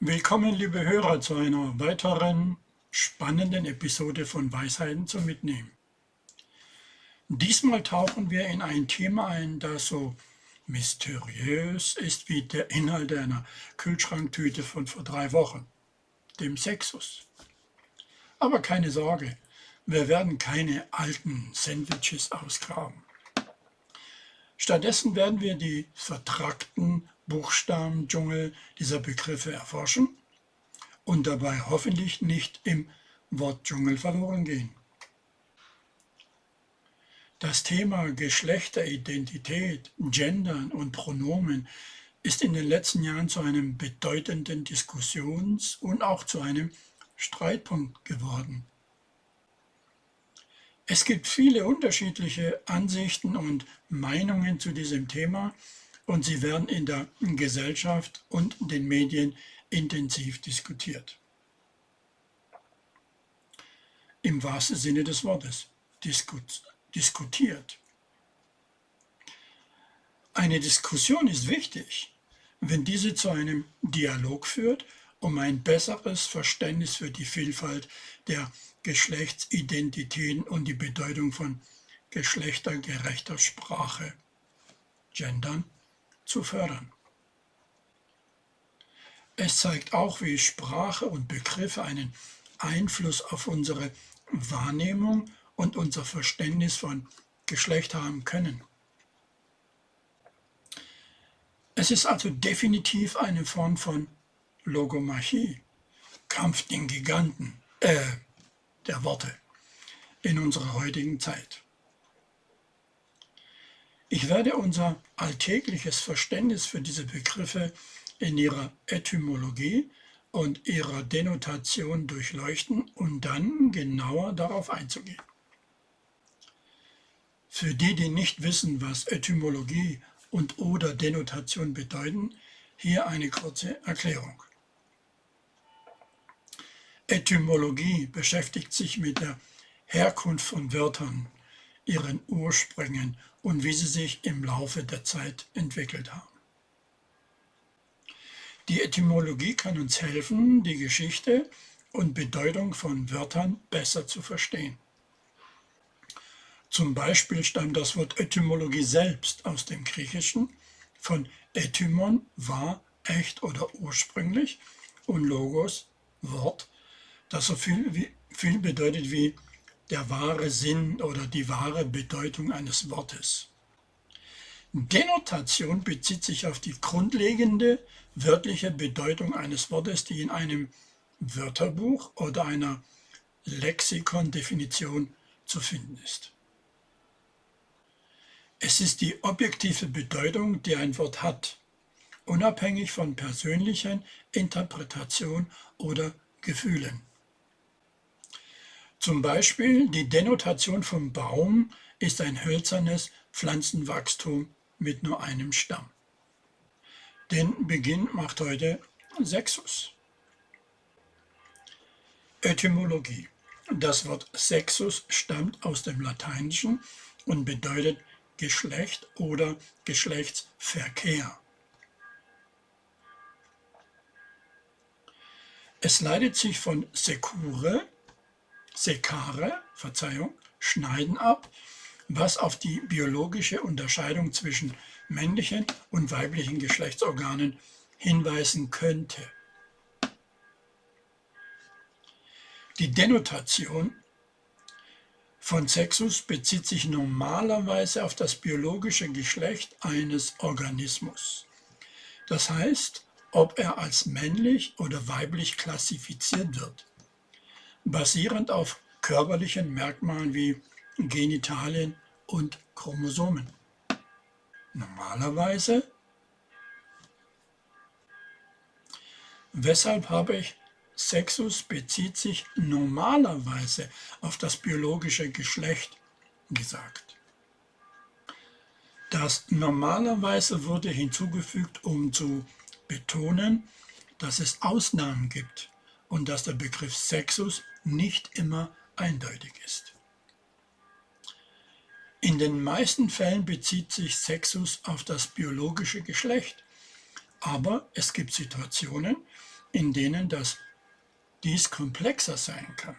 Willkommen, liebe Hörer, zu einer weiteren spannenden Episode von Weisheiten zum Mitnehmen. Diesmal tauchen wir in ein Thema ein, das so mysteriös ist wie der Inhalt einer Kühlschranktüte von vor 3 Wochen, dem Sexus. Aber keine Sorge, wir werden keine alten Sandwiches ausgraben. Stattdessen werden wir die vertrackten Buchstabendschungel dieser Begriffe erforschen und dabei hoffentlich nicht im Wortdschungel verloren gehen. Das Thema Geschlechteridentität, Gendern und Pronomen ist in den letzten Jahren zu einem bedeutenden Diskussions- und auch zu einem Streitpunkt geworden. Es gibt viele unterschiedliche Ansichten und Meinungen zu diesem Thema und sie werden in der Gesellschaft und den Medien intensiv diskutiert. Im wahrsten Sinne des Wortes, diskutiert. Eine Diskussion ist wichtig, wenn diese zu einem Dialog führt, um ein besseres Verständnis für die Vielfalt der Geschlechtsidentitäten und die Bedeutung von geschlechtergerechter Sprache, Gendern, zu fördern. Es zeigt auch, wie Sprache und Begriffe einen Einfluss auf unsere Wahrnehmung und unser Verständnis von Geschlecht haben können. Es ist also definitiv eine Form von Logomachie, Kampf den Giganten, der Worte, in unserer heutigen Zeit. Ich werde unser alltägliches Verständnis für diese Begriffe in ihrer Etymologie und ihrer Denotation durchleuchten und dann genauer darauf einzugehen. Für die, die nicht wissen, was Etymologie und/oder Denotation bedeuten, hier eine kurze Erklärung. Etymologie beschäftigt sich mit der Herkunft von Wörtern, ihren Ursprüngen und wie sie sich im Laufe der Zeit entwickelt haben. Die Etymologie kann uns helfen, die Geschichte und Bedeutung von Wörtern besser zu verstehen. Zum Beispiel stammt das Wort Etymologie selbst aus dem Griechischen, von Etymon war echt oder ursprünglich und Logos Wort, das so viel bedeutet wie der wahre Sinn oder die wahre Bedeutung eines Wortes. Denotation bezieht sich auf die grundlegende wörtliche Bedeutung eines Wortes, die in einem Wörterbuch oder einer Lexikon-Definition zu finden ist. Es ist die objektive Bedeutung, die ein Wort hat, unabhängig von persönlichen Interpretation oder Gefühlen. Zum Beispiel die Denotation vom Baum ist ein hölzernes Pflanzenwachstum mit nur einem Stamm. Den Beginn macht heute Sexus. Etymologie. Das Wort Sexus stammt aus dem Lateinischen und bedeutet Geschlecht oder Geschlechtsverkehr. Es leitet sich von secare, schneiden ab, was auf die biologische Unterscheidung zwischen männlichen und weiblichen Geschlechtsorganen hinweisen könnte. Die Denotation von Sexus bezieht sich normalerweise auf das biologische Geschlecht eines Organismus. Das heißt, ob er als männlich oder weiblich klassifiziert wird, basierend auf körperlichen Merkmalen wie Genitalien und Chromosomen. Normalerweise. Weshalb habe ich Sexus bezieht sich normalerweise auf das biologische Geschlecht gesagt? Das normalerweise wurde hinzugefügt, um zu betonen, dass es Ausnahmen gibt und dass der Begriff Sexus nicht immer eindeutig ist. In den meisten Fällen bezieht sich Sexus auf das biologische Geschlecht, aber es gibt Situationen, in denen dies komplexer sein kann.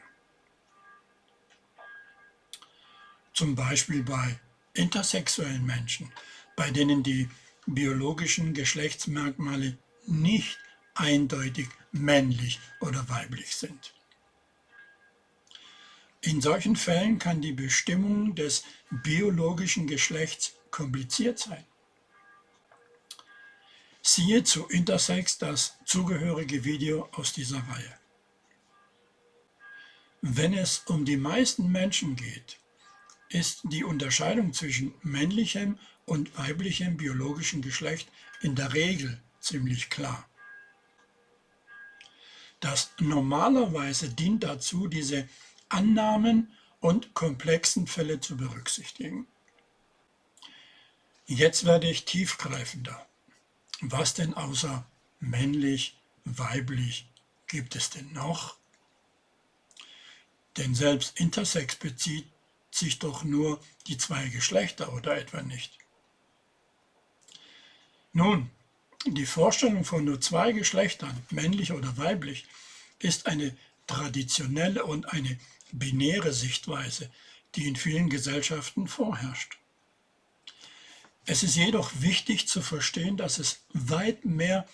Zum Beispiel bei intersexuellen Menschen, bei denen die biologischen Geschlechtsmerkmale nicht eindeutig männlich oder weiblich sind. In solchen Fällen kann die Bestimmung des biologischen Geschlechts kompliziert sein. Siehe zu Intersex das zugehörige Video aus dieser Reihe. Wenn es um die meisten Menschen geht, ist die Unterscheidung zwischen männlichem und weiblichem biologischen Geschlecht in der Regel ziemlich klar. Das normalerweise dient dazu, diese Annahmen und komplexen Fälle zu berücksichtigen. Jetzt werde ich tiefgreifender. Was denn außer männlich, weiblich gibt es denn noch? Denn selbst Intersex bezieht sich doch nur die zwei Geschlechter oder etwa nicht. Nun, die Vorstellung von nur zwei Geschlechtern, männlich oder weiblich, ist eine traditionelle und eine binäre Sichtweise, die in vielen Gesellschaften vorherrscht. Es ist jedoch wichtig zu verstehen, dass es weit mehr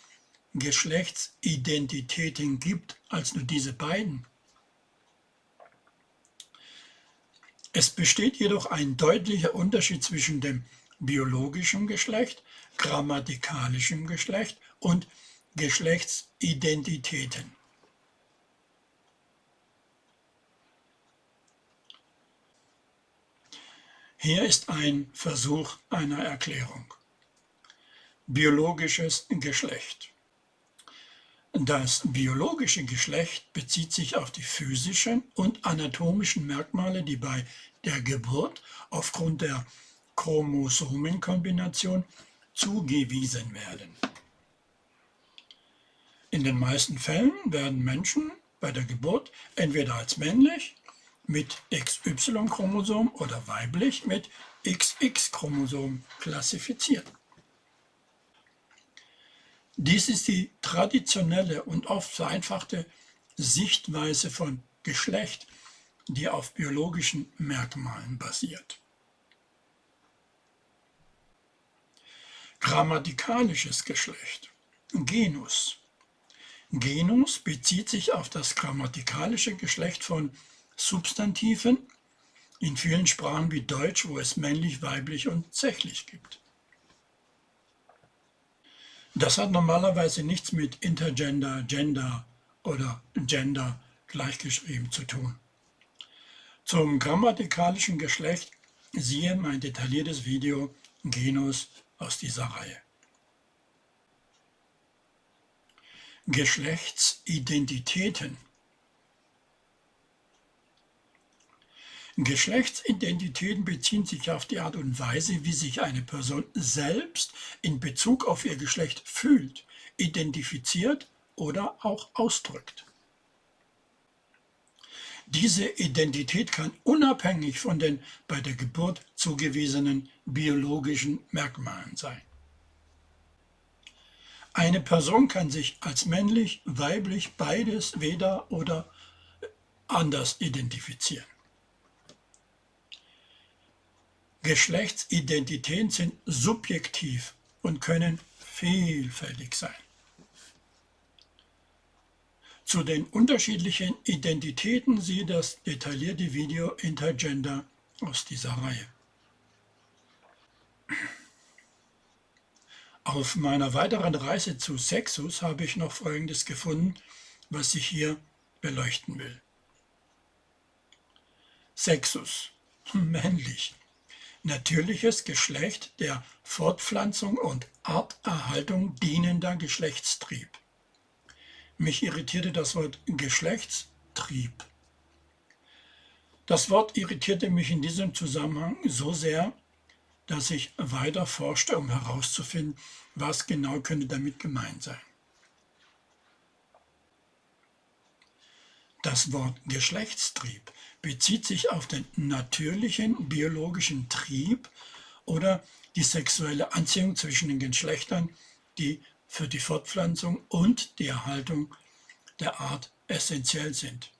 Geschlechtsidentitäten gibt als nur diese beiden. Es besteht jedoch ein deutlicher Unterschied zwischen dem biologischen Geschlecht, grammatikalischem Geschlecht und Geschlechtsidentitäten. Hier ist ein Versuch einer Erklärung. Biologisches Geschlecht. Das biologische Geschlecht bezieht sich auf die physischen und anatomischen Merkmale, die bei der Geburt aufgrund der Chromosomenkombination zugewiesen werden. In den meisten Fällen werden Menschen bei der Geburt entweder als männlich mit XY-Chromosom oder weiblich mit XX-Chromosom klassifiziert. Dies ist die traditionelle und oft vereinfachte Sichtweise von Geschlecht, die auf biologischen Merkmalen basiert. Grammatikalisches Geschlecht. Genus. Genus bezieht sich auf das grammatikalische Geschlecht von Substantiven, in vielen Sprachen wie Deutsch, wo es männlich, weiblich und sächlich gibt. Das hat normalerweise nichts mit Intergender, Gender oder Gender gleichgeschrieben zu tun. Zum grammatikalischen Geschlecht siehe mein detailliertes Video Genus aus dieser Reihe. Geschlechtsidentitäten. Geschlechtsidentitäten beziehen sich auf die Art und Weise, wie sich eine Person selbst in Bezug auf ihr Geschlecht fühlt, identifiziert oder auch ausdrückt. Diese Identität kann unabhängig von den bei der Geburt zugewiesenen biologischen Merkmalen sein. Eine Person kann sich als männlich, weiblich, beides, weder oder anders identifizieren. Geschlechtsidentitäten sind subjektiv und können vielfältig sein. Zu den unterschiedlichen Identitäten siehe das detaillierte Video Intergender aus dieser Reihe. Auf meiner weiteren Reise zu Sexus habe ich noch Folgendes gefunden, was ich hier beleuchten will. Sexus, männlich. Natürliches Geschlecht der Fortpflanzung und Arterhaltung dienender Geschlechtstrieb. Mich irritierte das Wort Geschlechtstrieb. Das Wort irritierte mich in diesem Zusammenhang so sehr, dass ich weiter forschte, um herauszufinden, was genau könnte damit gemeint sein. Das Wort Geschlechtstrieb bezieht sich auf den natürlichen biologischen Trieb oder die sexuelle Anziehung zwischen den Geschlechtern, die für die Fortpflanzung und die Erhaltung der Art essentiell sind.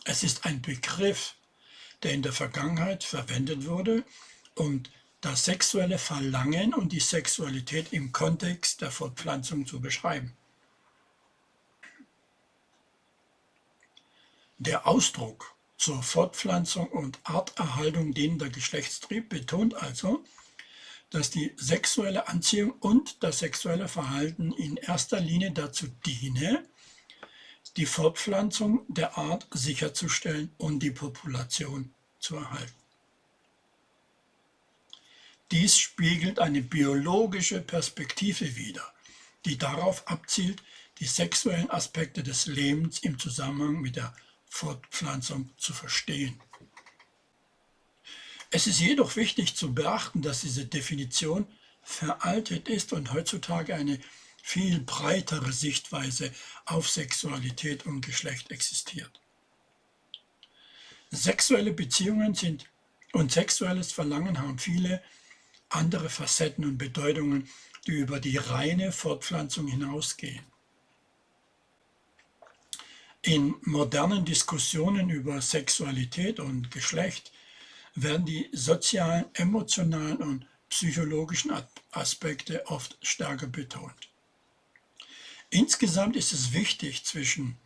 Es ist ein Begriff, der in der Vergangenheit verwendet wurde, um das sexuelle Verlangen und die Sexualität im Kontext der Fortpflanzung zu beschreiben. Der Ausdruck zur Fortpflanzung und Arterhaltung dienender Geschlechtstrieb betont also, dass die sexuelle Anziehung und das sexuelle Verhalten in erster Linie dazu diene, die Fortpflanzung der Art sicherzustellen und die Population zu erhalten. Dies spiegelt eine biologische Perspektive wider, die darauf abzielt, die sexuellen Aspekte des Lebens im Zusammenhang mit der Fortpflanzung zu verstehen. Es ist jedoch wichtig zu beachten, dass diese Definition veraltet ist und heutzutage eine viel breitere Sichtweise auf Sexualität und Geschlecht existiert. Sexuelle Beziehungen und sexuelles Verlangen haben viele andere Facetten und Bedeutungen, die über die reine Fortpflanzung hinausgehen. In modernen Diskussionen über Sexualität und Geschlecht werden die sozialen, emotionalen und psychologischen Aspekte oft stärker betont. Insgesamt ist es wichtig, zwischen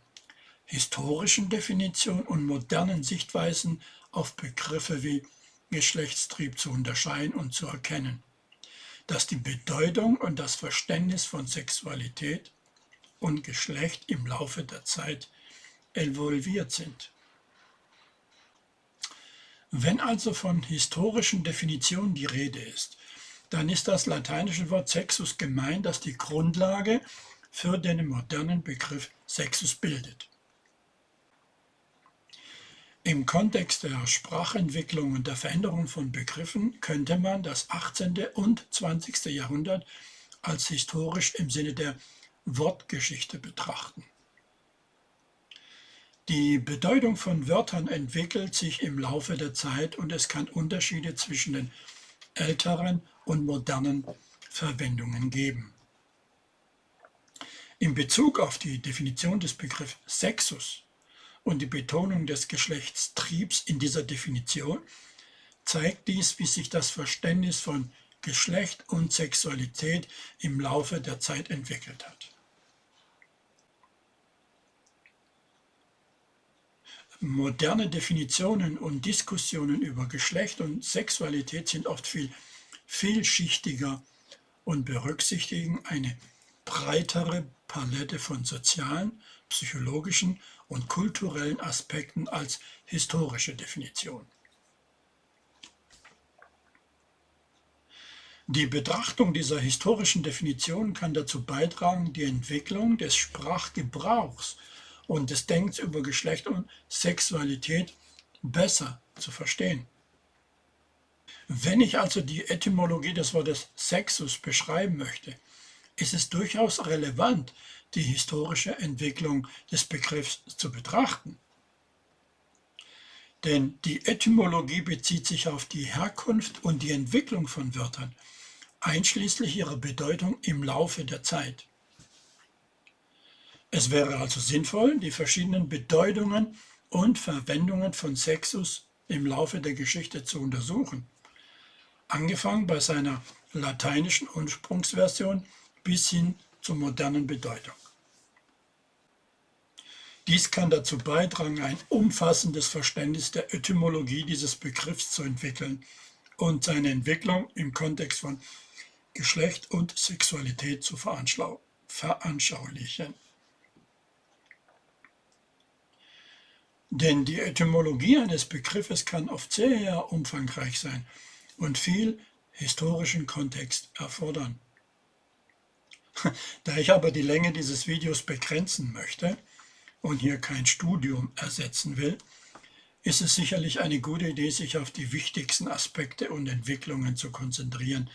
historischen Definitionen und modernen Sichtweisen auf Begriffe wie Geschlechtstrieb zu unterscheiden und zu erkennen, dass die Bedeutung und das Verständnis von Sexualität und Geschlecht im Laufe der Zeit evolviert sind. Wenn also von historischen Definitionen die Rede ist, dann ist das lateinische Wort Sexus gemeint, das die Grundlage für den modernen Begriff Sexus bildet. Im Kontext der Sprachentwicklung und der Veränderung von Begriffen könnte man das 18. und 20. Jahrhundert als historisch im Sinne der Wortgeschichte betrachten. Die Bedeutung von Wörtern entwickelt sich im Laufe der Zeit und es kann Unterschiede zwischen den älteren und modernen Verwendungen geben. In Bezug auf die Definition des Begriffs Sexus und die Betonung des Geschlechtstriebs in dieser Definition zeigt dies, wie sich das Verständnis von Geschlecht und Sexualität im Laufe der Zeit entwickelt hat. Moderne Definitionen und Diskussionen über Geschlecht und Sexualität sind oft viel vielschichtiger und berücksichtigen eine breitere Palette von sozialen, psychologischen und kulturellen Aspekten als historische Definition. Die Betrachtung dieser historischen Definition kann dazu beitragen, die Entwicklung des Sprachgebrauchs und des Denkens über Geschlecht und Sexualität besser zu verstehen. Wenn ich also die Etymologie des Wortes Sexus beschreiben möchte, ist es durchaus relevant, die historische Entwicklung des Begriffs zu betrachten. Denn die Etymologie bezieht sich auf die Herkunft und die Entwicklung von Wörtern, einschließlich ihrer Bedeutung im Laufe der Zeit. Es wäre also sinnvoll, die verschiedenen Bedeutungen und Verwendungen von Sexus im Laufe der Geschichte zu untersuchen, angefangen bei seiner lateinischen Ursprungsversion bis hin zur modernen Bedeutung. Dies kann dazu beitragen, ein umfassendes Verständnis der Etymologie dieses Begriffs zu entwickeln und seine Entwicklung im Kontext von Geschlecht und Sexualität zu veranschaulichen. Denn die Etymologie eines Begriffes kann oft sehr umfangreich sein und viel historischen Kontext erfordern. Da ich aber die Länge dieses Videos begrenzen möchte und hier kein Studium ersetzen will, ist es sicherlich eine gute Idee, sich auf die wichtigsten Aspekte und Entwicklungen zu konzentrieren,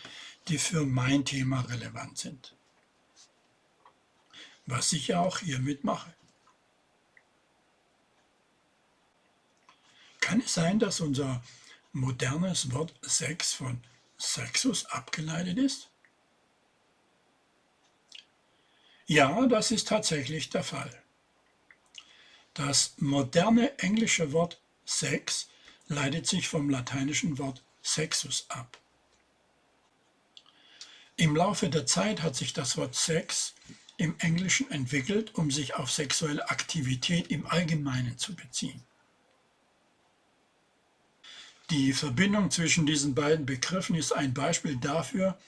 die für mein Thema relevant sind. Was ich ja auch hiermit mache. Kann es sein, dass unser modernes Wort Sex von Sexus abgeleitet ist? Ja, das ist tatsächlich der Fall. Das moderne englische Wort Sex leitet sich vom lateinischen Wort sexus ab. Im Laufe der Zeit hat sich das Wort Sex im Englischen entwickelt, um sich auf sexuelle Aktivität im Allgemeinen zu beziehen. Die Verbindung zwischen diesen beiden Begriffen ist ein Beispiel dafür,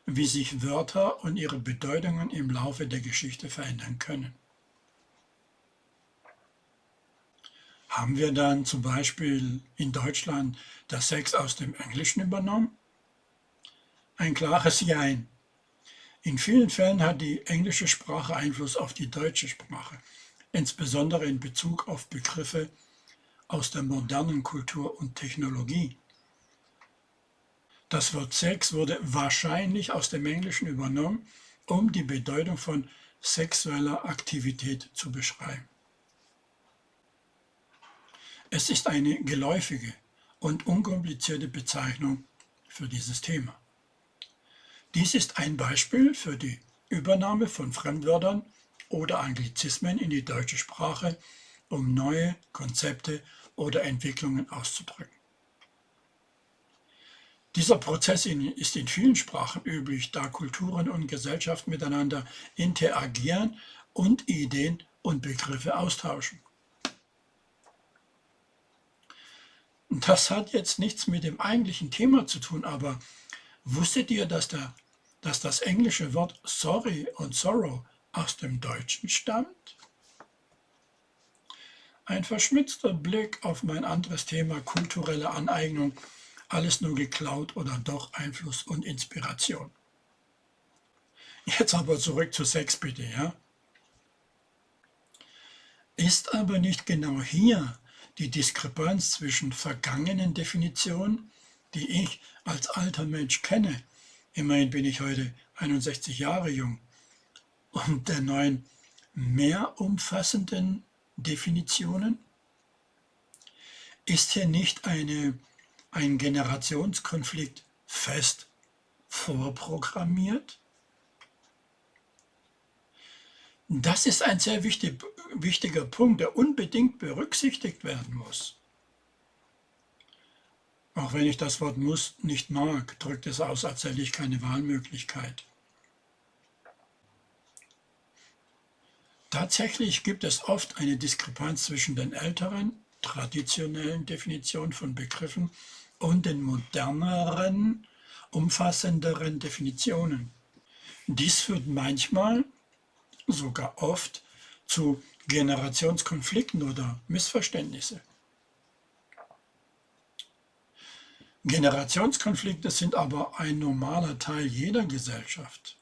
wie sich Wörter und ihre Bedeutungen im Laufe der Geschichte verändern können. Haben wir dann zum Beispiel in Deutschland das Sex aus dem Englischen übernommen? Ein klares Jein. In vielen Fällen hat die englische Sprache Einfluss auf die deutsche Sprache, insbesondere in Bezug auf Begriffe aus der modernen Kultur und Technologie. Das Wort Sex wurde wahrscheinlich aus dem Englischen übernommen, um die Bedeutung von sexueller Aktivität zu beschreiben. Es ist eine geläufige und unkomplizierte Bezeichnung für dieses Thema. Dies ist ein Beispiel für die Übernahme von Fremdwörtern oder Anglizismen in die deutsche Sprache, um neue Konzepte oder Entwicklungen auszudrücken. Dieser Prozess ist in vielen Sprachen üblich, da Kulturen und Gesellschaften miteinander interagieren und Ideen und Begriffe austauschen. Das hat jetzt nichts mit dem eigentlichen Thema zu tun, aber wusstet ihr, dass das englische Wort sorry und sorrow aus dem Deutschen stammt? Ein verschmitzter Blick auf mein anderes Thema kulturelle Aneignung, alles nur geklaut oder doch Einfluss und Inspiration. Jetzt aber zurück zu Sex bitte, ja? Ist aber nicht genau hier die Diskrepanz zwischen vergangenen Definitionen, die ich als alter Mensch kenne, immerhin bin ich heute 61 Jahre jung, und der neuen, mehr umfassenden Definitionen? Ist hier nicht ein Generationskonflikt fest vorprogrammiert? Das ist ein sehr wichtiger Punkt, der unbedingt berücksichtigt werden muss. Auch wenn ich das Wort muss nicht mag, drückt es aus, als hätte ich keine Wahlmöglichkeit. Tatsächlich gibt es oft eine Diskrepanz zwischen den älteren, traditionellen Definitionen von Begriffen und den moderneren, umfassenderen Definitionen. Dies führt manchmal, sogar oft, zu Generationskonflikten oder Missverständnissen. Generationskonflikte sind aber ein normaler Teil jeder Gesellschaft.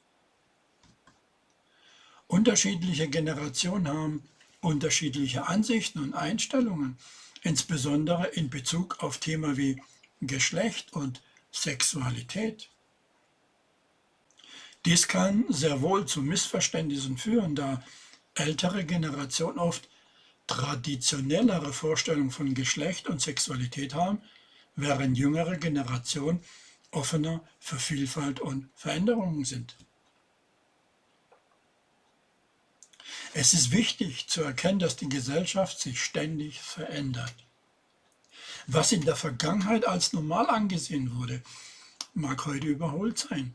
Unterschiedliche Generationen haben unterschiedliche Ansichten und Einstellungen, insbesondere in Bezug auf Themen wie Geschlecht und Sexualität. Dies kann sehr wohl zu Missverständnissen führen, da ältere Generationen oft traditionellere Vorstellungen von Geschlecht und Sexualität haben, während jüngere Generationen offener für Vielfalt und Veränderungen sind. Es ist wichtig zu erkennen, dass die Gesellschaft sich ständig verändert. Was in der Vergangenheit als normal angesehen wurde, mag heute überholt sein.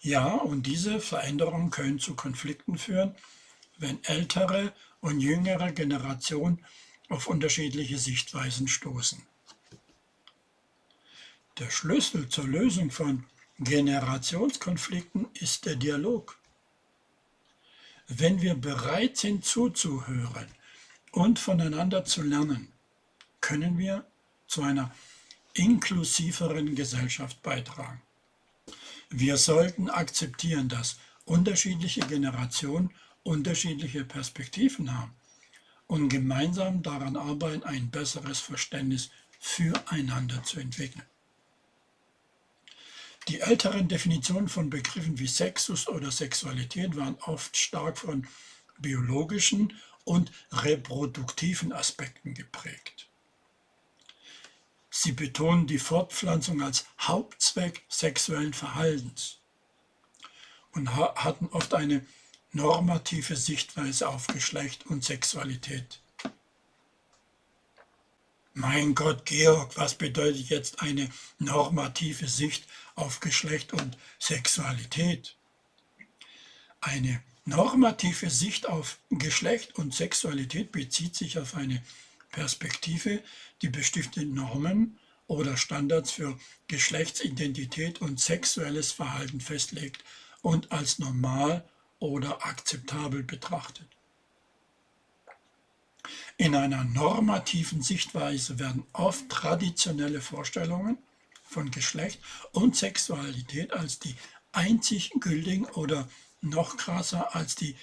Ja, und diese Veränderungen können zu Konflikten führen, wenn ältere und jüngere Generationen auf unterschiedliche Sichtweisen stoßen. Der Schlüssel zur Lösung von Generationskonflikten ist der Dialog. Wenn wir bereit sind zuzuhören und voneinander zu lernen, können wir zu einer inklusiveren Gesellschaft beitragen. Wir sollten akzeptieren, dass unterschiedliche Generationen unterschiedliche Perspektiven haben und gemeinsam daran arbeiten, ein besseres Verständnis füreinander zu entwickeln. Die älteren Definitionen von Begriffen wie Sexus oder Sexualität waren oft stark von biologischen und reproduktiven Aspekten geprägt. Sie betonen die Fortpflanzung als Hauptzweck sexuellen Verhaltens und hatten oft eine normative Sichtweise auf Geschlecht und Sexualität. Mein Gott, Georg, was bedeutet jetzt eine normative Sicht auf Geschlecht und Sexualität? Eine normative Sicht auf Geschlecht und Sexualität bezieht sich auf eine Perspektive, die bestimmte Normen oder Standards für Geschlechtsidentität und sexuelles Verhalten festlegt und als normal oder akzeptabel betrachtet. In einer normativen Sichtweise werden oft traditionelle Vorstellungen von Geschlecht und Sexualität als die einzig gültigen oder noch krasser als die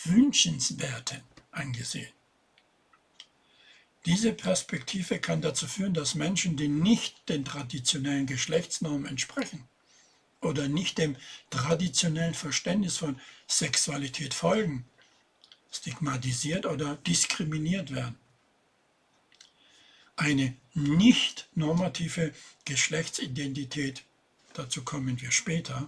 wünschenswerten angesehen. Diese Perspektive kann dazu führen, dass Menschen, die nicht den traditionellen Geschlechtsnormen entsprechen oder nicht dem traditionellen Verständnis von Sexualität folgen, stigmatisiert oder diskriminiert werden. Eine nicht normative Geschlechtsidentität, dazu kommen wir später,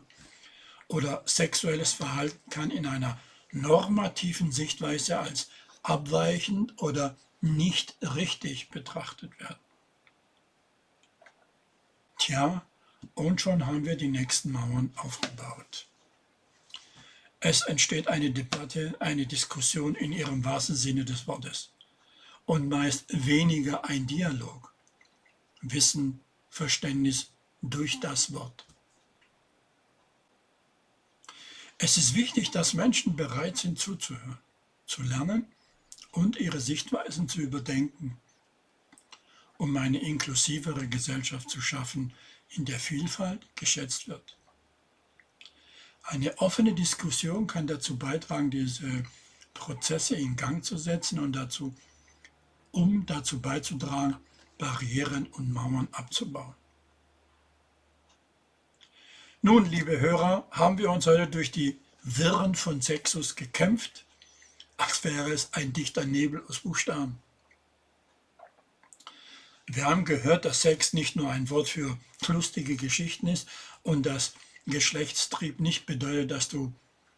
oder sexuelles Verhalten kann in einer normativen Sichtweise als abweichend oder nicht richtig betrachtet werden. Tja, und schon haben wir die nächsten Mauern aufgebaut. Es entsteht eine Debatte, eine Diskussion in ihrem wahrsten Sinne des Wortes und meist weniger ein Dialog. Wissen, Verständnis durch das Wort. Es ist wichtig, dass Menschen bereit sind zuzuhören, zu lernen und ihre Sichtweisen zu überdenken, um eine inklusivere Gesellschaft zu schaffen, in der Vielfalt geschätzt wird. Eine offene Diskussion kann dazu beitragen, diese Prozesse in Gang zu setzen und dazu beizutragen, Barrieren und Mauern abzubauen. Nun, liebe Hörer, haben wir uns heute durch die Wirren von Sexus gekämpft, als wäre es ein dichter Nebel aus Buchstaben. Wir haben gehört, dass Sex nicht nur ein Wort für lustige Geschichten ist und dass Geschlechtstrieb nicht bedeutet,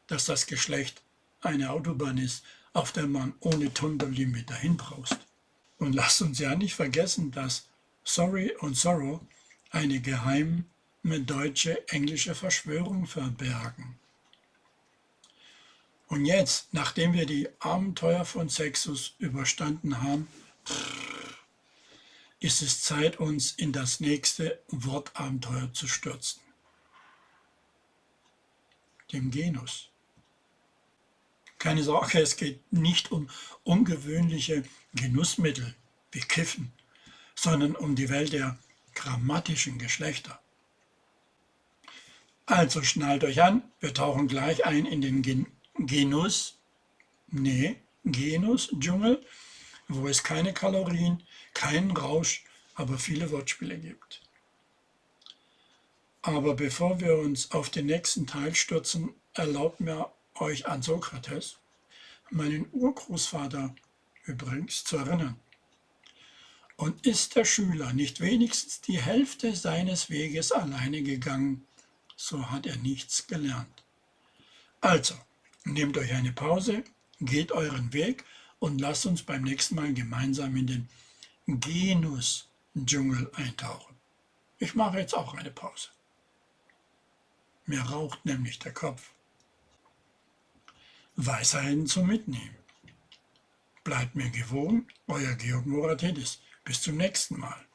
dass das Geschlecht eine Autobahn ist, auf der man ohne Tempolimit dahin braust. Und lasst uns ja nicht vergessen, dass Sorry und Sorrow eine geheime deutsche, englische Verschwörung verbergen. Und jetzt, nachdem wir die Abenteuer von Sexus überstanden haben, ist es Zeit, uns in das nächste Wortabenteuer zu stürzen. Dem Genus. Keine Sorge, es geht nicht um ungewöhnliche Genussmittel wie Kiffen, sondern um die Welt der grammatischen Geschlechter. Also schnallt euch an, wir tauchen gleich ein in den Genus-Dschungel, wo es keine Kalorien, keinen Rausch, aber viele Wortspiele gibt. Aber bevor wir uns auf den nächsten Teil stürzen, erlaubt mir euch an Sokrates, meinen Urgroßvater übrigens, zu erinnern. Und ist der Schüler nicht wenigstens die Hälfte seines Weges alleine gegangen, so hat er nichts gelernt. Also, nehmt euch eine Pause, geht euren Weg und lasst uns beim nächsten Mal gemeinsam in den Genus-Dschungel eintauchen. Ich mache jetzt auch eine Pause. Mir raucht nämlich der Kopf. Weisheiten zum Mitnehmen. Bleibt mir gewogen, euer Georg Moratidis. Bis zum nächsten Mal.